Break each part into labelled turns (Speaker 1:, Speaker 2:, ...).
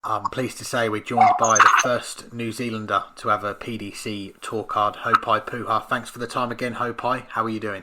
Speaker 1: I'm pleased to say we're joined by the first New Zealander to have a PDC tour card, Haupai Puha. Thanks for the time again, Haupai. How are you doing?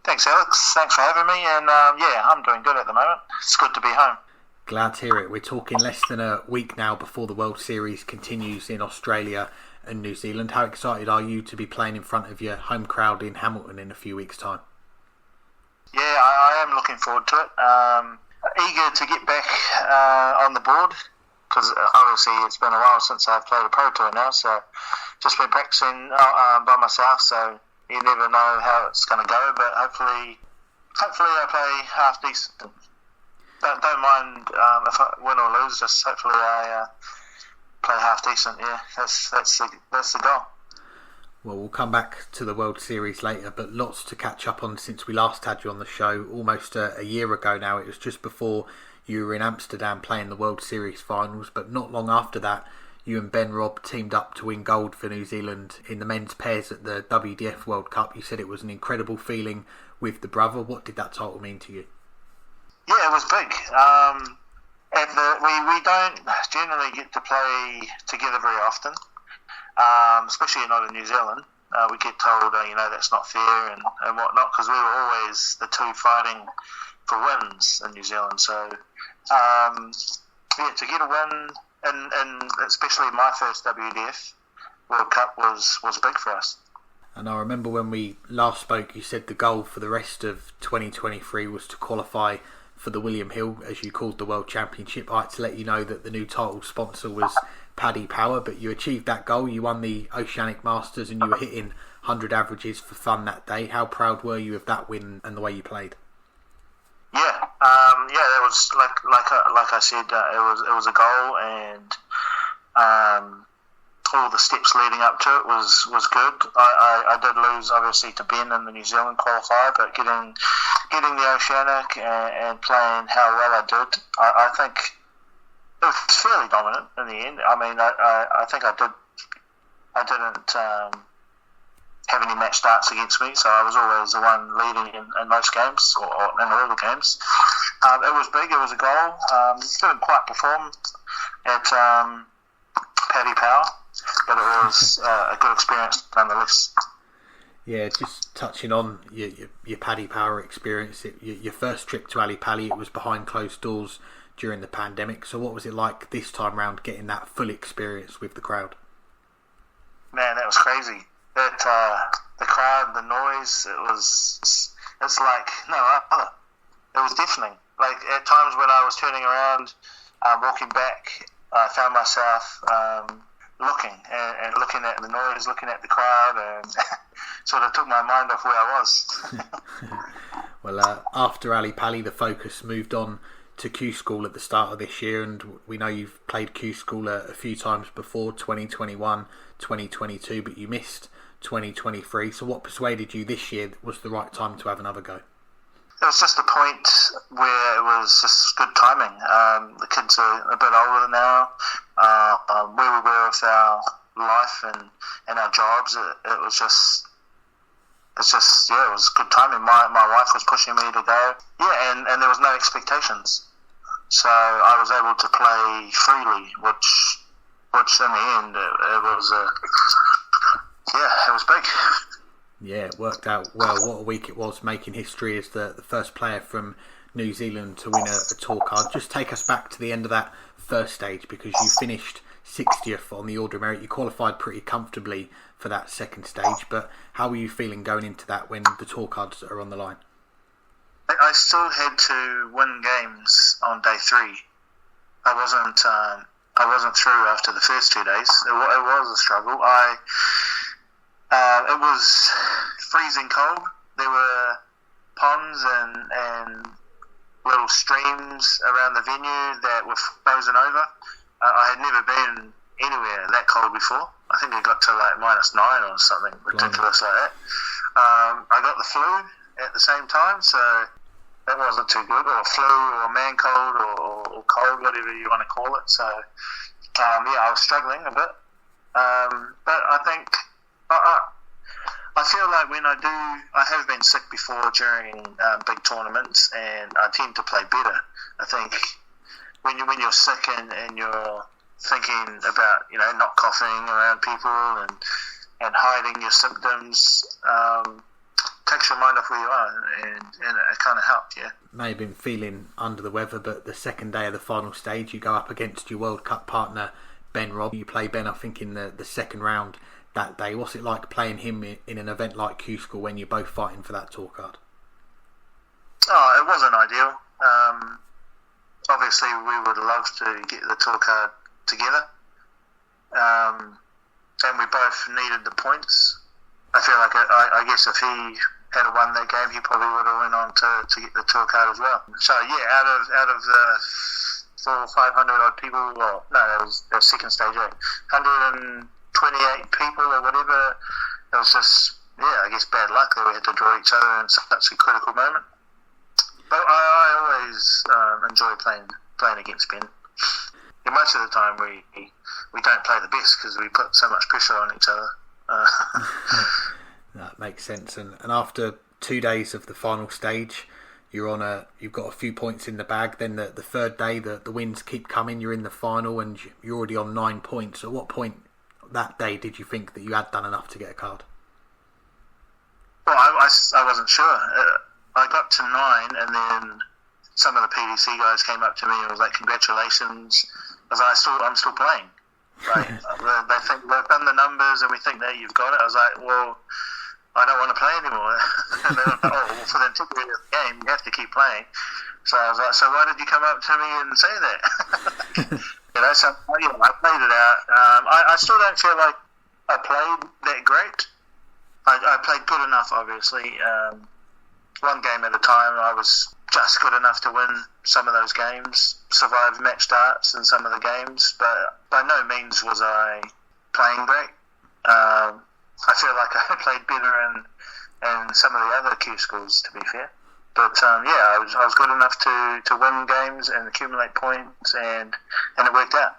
Speaker 2: Thanks, Alex. Thanks for having me. And I'm doing good at the moment. It's good to be home.
Speaker 1: Glad to hear it. We're talking less than a week now before the World Series continues in Australia and New Zealand. How excited are you to be playing in front of your home crowd in Hamilton in a few weeks' time?
Speaker 2: Yeah, I am looking forward to it. Eager to get back on the board, because obviously it's been a while since I've played a pro tour now, so just been practicing by myself, so you never know how it's going to go, but hopefully I play half decent. Don't mind if I win or lose, just hopefully I play half decent. Yeah, that's the goal.
Speaker 1: Well, we'll come back to the World Series later, but lots to catch up on since we last had you on the show almost a year ago now. It was just before you were in Amsterdam playing the World Series finals, but not long after that, you and Ben Robb teamed up to win gold for New Zealand in the men's pairs at the WDF World Cup. You said it was an incredible feeling with the brother. What did that title mean to you?
Speaker 2: Yeah, it was big. We don't generally get to play together very often. Especially not in New Zealand. We get told, that's not fair and whatnot, because we were always the two fighting for wins in New Zealand. So, to get a win, and especially my first WDF World Cup was big for us.
Speaker 1: And I remember when we last spoke, you said the goal for the rest of 2023 was to qualify for the William Hill, as you called the World Championship. I had to let you know that the new title sponsor was Paddy Power, but you achieved that goal. You won the Oceanic Masters and you were hitting 100 averages for fun that day. How proud were you of that win and the way you played?
Speaker 2: Yeah, that was like I said, it was a goal, and all the steps leading up to it was good. I did lose obviously to Ben in the New Zealand qualifier, but getting the Oceanic and playing how well I did, I think it was fairly dominant in the end. I mean, I think I didn't have any match starts against me, so I was always the one leading in most games, or in all the games. It was big, it was a goal. Didn't quite perform at Paddy Power, but it was a good experience nonetheless.
Speaker 1: Yeah, just touching on your Paddy Power experience, your first trip to Ali Pali, it was behind closed doors during the pandemic. So what was it like this time round, getting that full experience with the crowd?
Speaker 2: Man, that was crazy. The crowd, the noise, it's like no other. It was deafening. Like at times when I was turning around, walking back, I found myself looking at the noise, looking at the crowd, and sort of took my mind off where I was.
Speaker 1: Well, after Ali Pali, the focus moved on to Q School at the start of this year, and we know you've played Q School a few times before, 2021, 2022, but you missed 2023. So what persuaded you this year was the right time to have another go?
Speaker 2: It was just a point where it was just good timing. The kids are a bit older now. Where we were with our life and our jobs, it was good timing. My wife was pushing me to go. Yeah, and there was no expectations. So I was able to play freely, which in the end, it was big.
Speaker 1: Yeah, it worked out well. What a week it was, making history as the first player from New Zealand to win a tour card. Just take us back to the end of that first stage, because you finished 60th on the order of merit. You qualified pretty comfortably for that second stage, but how were you feeling going into that when the tour cards are on the line?
Speaker 2: I still had to win games on day 3. I wasn't through after the first 2 days. It was a struggle. It was freezing cold. There were ponds and little streams around the venue that were frozen over. I had never been anywhere that cold before. I think it got to like -9 or something ridiculous like that. I got the flu at the same time, so that wasn't too good, or flu, or man cold, or cold, whatever you want to call it. So, I was struggling a bit. But I think I feel like when I have been sick before during big tournaments, and I tend to play better. I think when you're sick and you're thinking about not coughing around people and hiding your symptoms, takes your mind off where you are, and it kind of helped. Yeah.
Speaker 1: May have been feeling under the weather, but the second day of the final stage, you go up against your World Cup partner Ben Robb. You play Ben, I think, in the second round that day. What's it like playing him in an event like Q School when you're both fighting for that tour card?
Speaker 2: Oh, it wasn't ideal. Obviously, we would love to get the tour card together, and we both needed the points. I feel like I guess if he had won that game, he probably would have went on to get the tour card as well. So yeah, out of the 400 or 500 odd people, well, no, that was second stage, 128 people or whatever. It was just, I guess bad luck that we had to draw each other in such a critical moment. But I always enjoy playing against Ben. And most of the time we don't play the best because we put so much pressure on each other.
Speaker 1: That makes sense. And after 2 days of the final stage, you've got a few points in the bag. Then the third day, the wins keep coming. You're in the final and you're already on 9 points. At what point that day did you think that you had done enough to get a card?
Speaker 2: Well, I wasn't sure. I got to 9, and then some of the PDC guys came up to me and was like, "Congratulations!" I was like, "I'm still playing." Like, they think they've done the numbers, and we think that you've got it. I was like, "Well, I don't want to play anymore." And they're like, "Oh, well, for the integrity of the game, you have to keep playing." So I was like, "So why did you come up to me and say that?" So I played it out. I still don't feel like I played that great. I played good enough, obviously. One game at a time, I was just good enough to win some of those games, survive match starts in some of the games, but by no means was I playing great. I feel like I played better in some of the other Q schools, to be fair. But I was good enough to win games and accumulate points, and it worked out.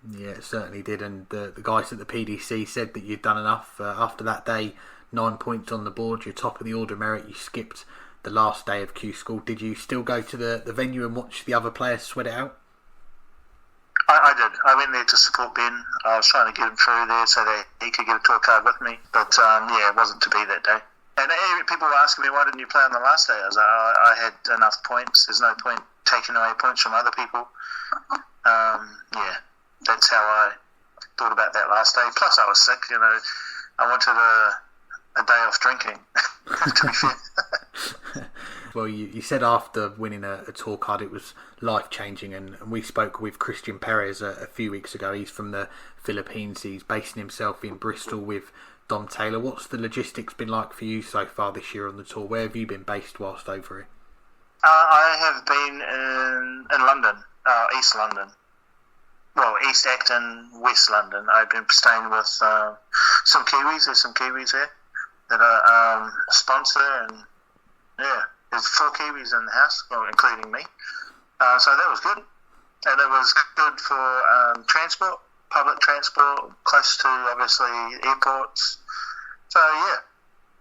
Speaker 1: Yeah, it certainly did. And the guys at the PDC said that you'd done enough. After that day, 9 points on the board, you're top of the order merit. You skipped the last day of Q School. Did you still go to the venue and watch the other players sweat it out?
Speaker 2: I did. I went there to support Ben. I was trying to get him through there so that he could get a tour card with me. But it wasn't to be that day. And people were asking me, why didn't you play on the last day? I was like, I had enough points. There's no point taking away points from other people. That's how I thought about that last day. Plus, I was sick. I wanted a day off drinking, to be fair.
Speaker 1: Well, you said after winning a tour card it was life-changing, and we spoke with Christian Perez a few weeks ago. He's from the Philippines. He's basing himself in Bristol with Dom Taylor. What's the logistics been like for you so far this year on the tour? Where have you been based whilst over here?
Speaker 2: I have been in London, East London. Well, East Acton, West London. I've been staying with some Kiwis. There's some Kiwis there that are a sponsor, and there's 4 Kiwis in the house, well, including me. So that was good, and it was good for transport, public transport, close to obviously airports. So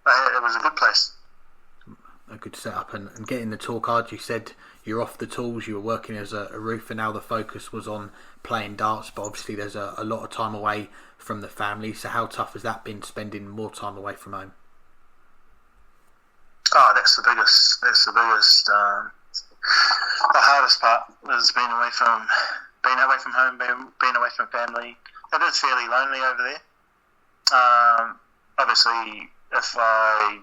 Speaker 2: it was a good place.
Speaker 1: A good setup, and getting the tour card. You said you're off the tools, you were working as a roofer, now the focus was on playing darts, but obviously there's a lot of time away from the family. So how tough has that been, spending more time away from home?
Speaker 2: Oh, that's the biggest. The hardest part is being away from home, being away from family. It is fairly lonely over there. Obviously, if I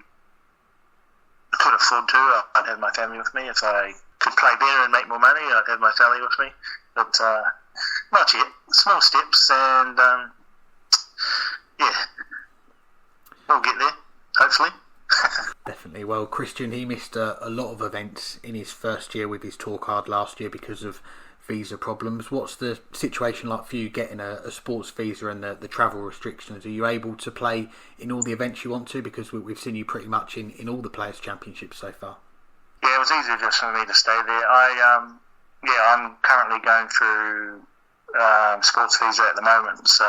Speaker 2: could afford to, I'd have my family with me. If I could play better and make more money, I'd have my family with me. But not yet. Small steps, and we'll get there, hopefully.
Speaker 1: Definitely. Well, Christian, he missed a lot of events in his first year with his tour card last year because of visa problems. What's the situation like for you getting a sports visa and the travel restrictions? Are you able to play in all the events you want to? Because we've seen you pretty much in all the Players' Championships so far. Yeah,
Speaker 2: it was easier just for me to stay there. I'm currently going through sports visa at the moment, so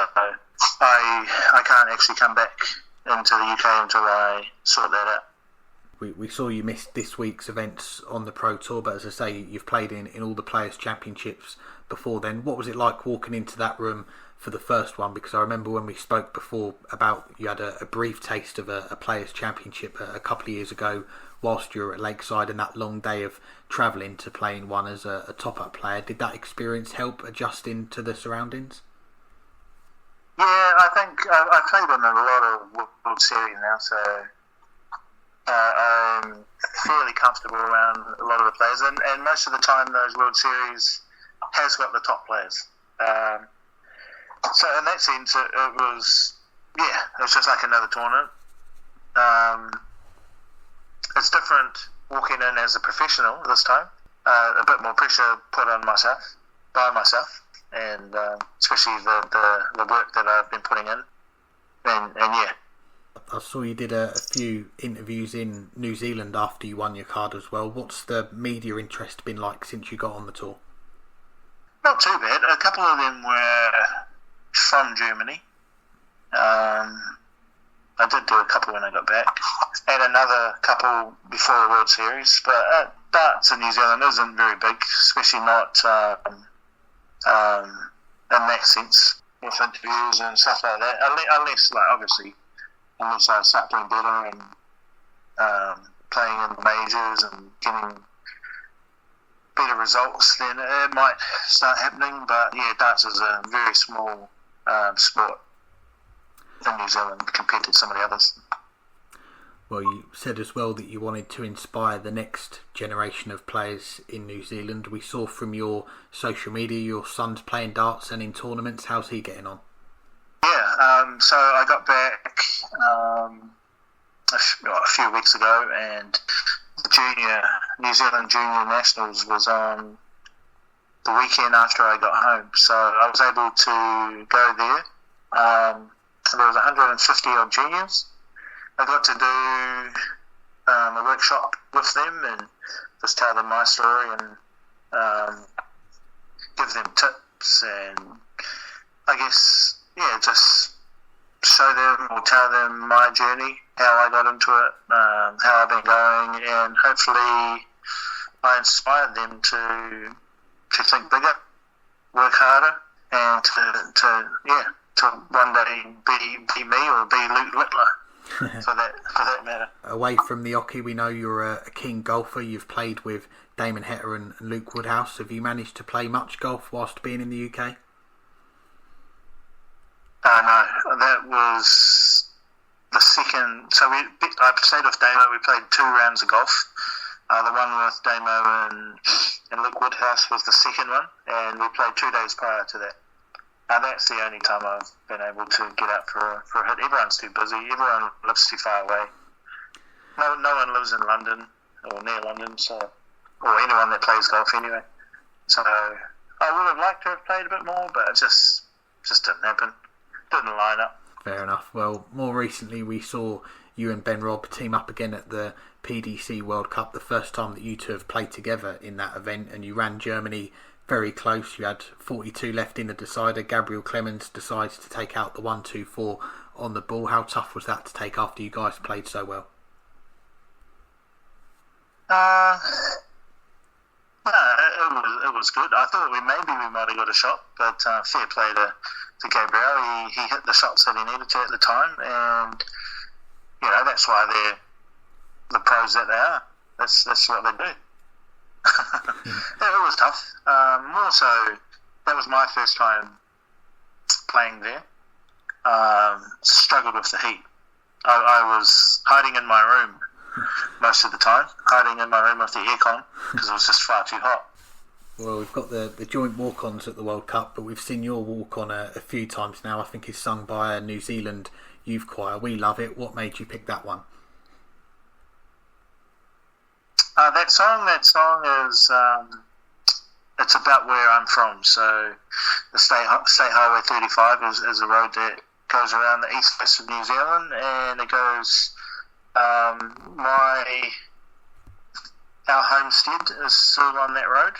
Speaker 2: I can't actually come back into the UK until I sort that out.
Speaker 1: We saw you missed this week's events on the Pro Tour, but as I say, you've played in all the Players' Championships before then. What was it like walking into that room for the first one? Because I remember when we spoke before about you had a brief taste of a Players' Championship a couple of years ago whilst you were at Lakeside, and that long day of travelling to play in one as a top-up player. Did that experience help adjusting to the surroundings?
Speaker 2: Yeah, I think I played in a lot of World Series now, so I'm fairly comfortable around a lot of the players, and most of the time those World Series has got the top players. So in that sense, it was just like another tournament. It's different walking in as a professional this time. A bit more pressure put on by myself, and especially the work that I've been putting in. And yeah.
Speaker 1: I saw you did a few interviews in New Zealand after you won your card as well. What's the media interest been like since you got on the tour?
Speaker 2: Not too bad. A couple of them were from Germany. I did do a couple when I got back, and another couple before the World Series. But darts in New Zealand isn't very big, especially not in that sense, with interviews and stuff like that. Unless, obviously, unless I start doing better and playing in the majors and getting better results, then it might start happening. But yeah, darts is a very small sport in New Zealand compared to some of the others.
Speaker 1: Well, you said as well that you wanted to inspire the next generation of players in New Zealand. We saw from your social media your son's playing darts and in tournaments. How's he getting on?
Speaker 2: Yeah, so I got back a few weeks ago, and the New Zealand Junior Nationals was on the weekend after I got home. So I was able to go there. There was 150 odd juniors. I got to do a workshop with them and just tell them my story and give them tips, and I guess, just show them or tell them my journey, how I got into it, how I've been going, and hopefully I inspired them to think bigger, work harder, and to one day be me or be Luke Littler, for that matter.
Speaker 1: Away from the hockey, we know you're a keen golfer. You've played with Damon Heta and Luke Woodhouse. Have you managed to play much golf whilst being in the UK? No, that was the second. So I played with Damo. We played 2 rounds of golf. The one with Damo and Luke Woodhouse was the second one, and we played 2 days prior to that. That's the only time I've been able to get out for a hit. Everyone's too busy. Everyone lives too far away. No one lives in London or near London, or anyone that plays golf anyway. So I would have liked to have played a bit more, but it just didn't happen. Didn't line up. Fair enough. Well, more recently we saw you and Ben Robb team up again at the PDC World Cup, the first time that you two have played together in that event, and you ran Germany very close. You had 42 left in the decider. Gabriel Clemens decides to take out the 1-2-4 on the ball. How tough was that to take after you guys played so well?
Speaker 2: It was good. I thought we might have got a shot, but fair play to Gabriel. He hit the shots that he needed to at the time, and that's why they're the pros that they are. That's what they do. It was tough. More so, that was my first time playing there. Struggled with the heat. I was hiding in my room most of the time, hiding in my room with the aircon because it was just far too hot.
Speaker 1: Well, we've got the joint walk-ons at the World Cup, but we've seen your walk-on a few times now. I think it's sung by a New Zealand youth choir. We love it. What made you pick that one?
Speaker 2: That song is it's about where I'm from. So the State Highway 35 is a road that goes around the east coast of New Zealand, and it goes our homestead is still on that road.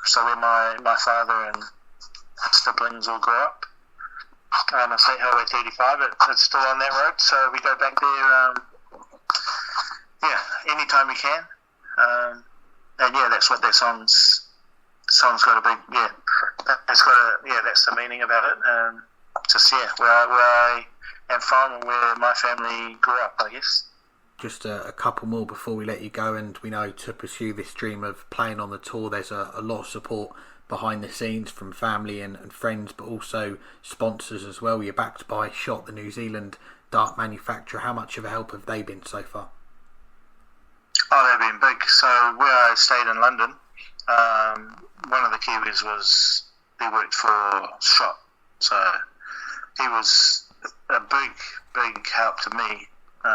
Speaker 2: So where my father and siblings all grew up. State Highway 35, it's still on that road. So we go back there yeah, anytime you can. And yeah, that's what that song's got to be. Yeah, that's the meaning about it. Just where I am from and where my family grew up, I guess.
Speaker 1: Just a couple more before we let you go, and we know to pursue this dream of playing on the tour, there's a lot of support behind the scenes from family and friends, but also sponsors as well. You're backed by Shot, the New Zealand dart manufacturer. How much of a help have they been so far?
Speaker 2: Oh, they've been big. So where I stayed in London, one of the Kiwis he worked for Shot, so he was a big help to me. I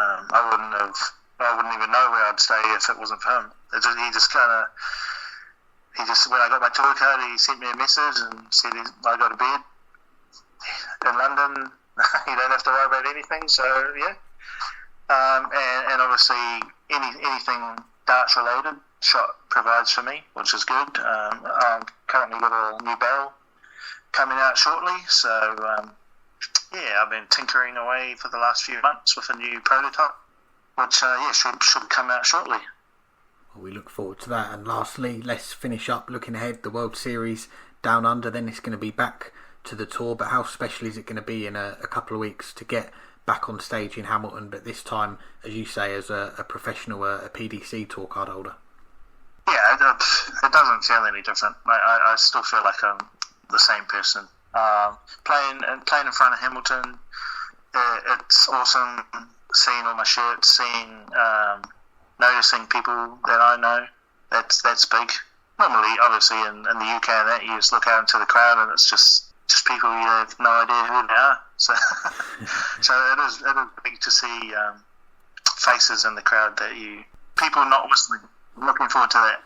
Speaker 2: wouldn't even know where I'd stay if it wasn't for him. He just when I got my tour card, he sent me a message and said I got a bed in London. You don't have to worry about anything. So yeah, and obviously anything darts related, Shot provides for me, which is good. I've currently got a new barrel coming out shortly, so I've been tinkering away for the last few months with a new prototype, which should come out shortly.
Speaker 1: Well, we look forward to that. And lastly, let's finish up looking ahead. The World Series Down Under, then it's going to be back to the tour, but how special is it going to be in a couple of weeks to get back on stage in Hamilton, but this time, as you say, as a professional, a PDC tour card holder?
Speaker 2: Yeah, it doesn't feel any different. I still feel like I'm the same person. Playing in front of Hamilton, it's awesome seeing all my shirts, noticing people that I know. That's big. Normally, obviously, in the UK and that, you just look out into the crowd and it's just people you have no idea who they are. So, so it is big to see faces in the crowd people not whistling. I'm looking forward to that.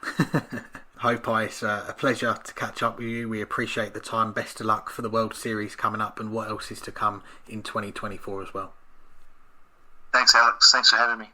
Speaker 1: Haupai, it's a pleasure to catch up with you. We appreciate the time. Best of luck for the World Series coming up and what else is to come in 2024 as well.
Speaker 2: Thanks, Alex. Thanks for having me.